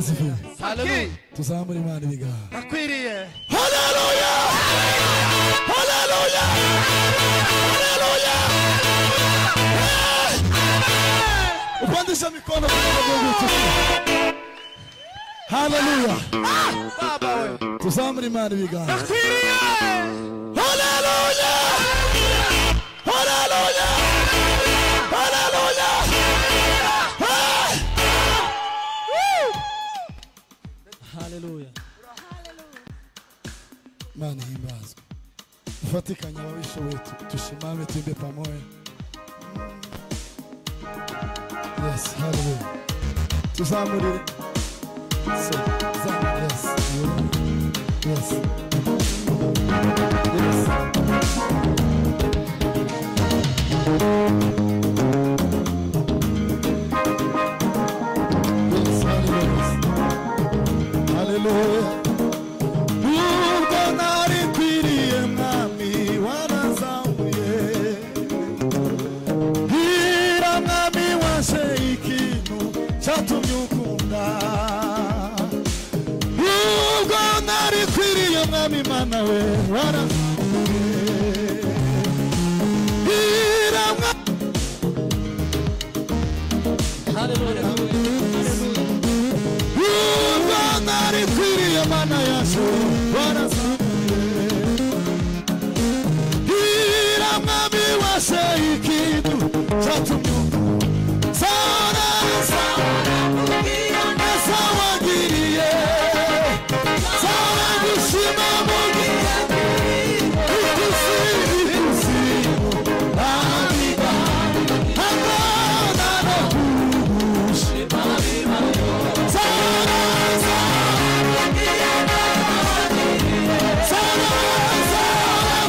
asifiwe. Haleluya. Tuzamure Imana ibiga. Akwiriye. Haleluya. Haleluya. Haleluya. Upandisha mikono kwa Mungu. Haleluya. Baba wewe. Tuzamure Imana ibiga. Akwiriye. Haleluya. Haleluya. Haleluya. Haleluya. Mana himbazwe. Tufatikanye ababishoboye tushimame tuimbe pamoja. Yes, hallelujah. Tuzamurire. So, yes. Yes. Yes. Hallelujah. Ugonari kwiriye mwami warazamuye. Gira mwami washe ikintu cyatumye ukunda. Ugonari kwiriye mwami mana we warazamuye. Gira mwami. Hallelujah. Ugonari kwiriye mana yacu warazamuye. Gira mwami washe ikintu cyatumye ukunda. Sana wagiriye. Sana gushima mugiye. Ikusi. Amiga. Hakana no kushima. Sana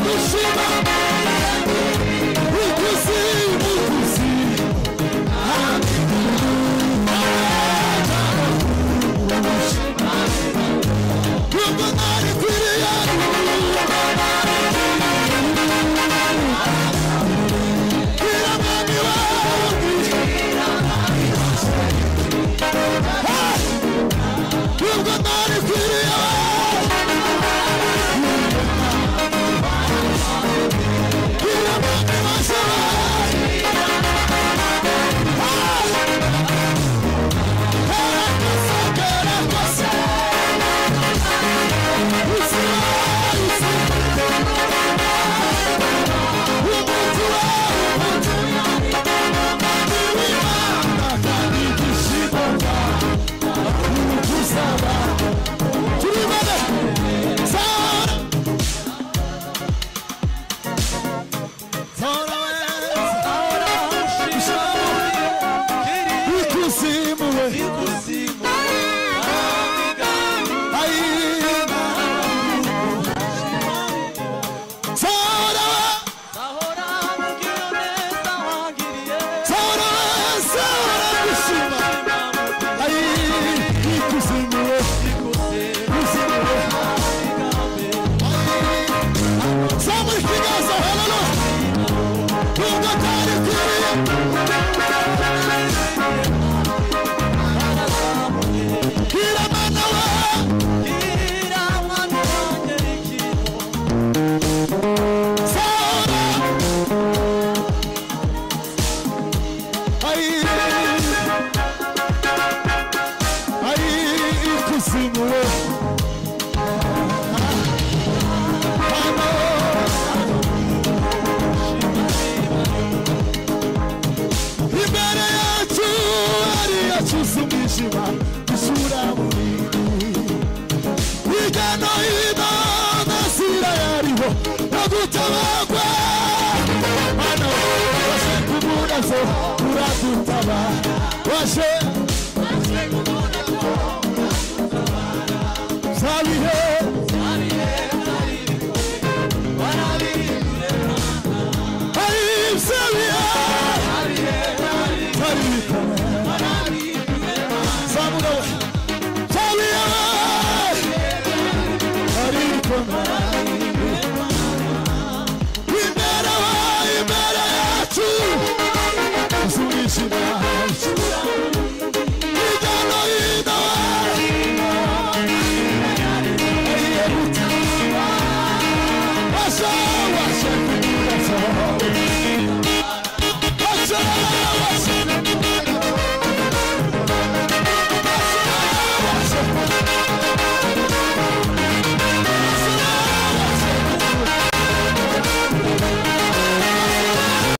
gushima. Ikusi. Washe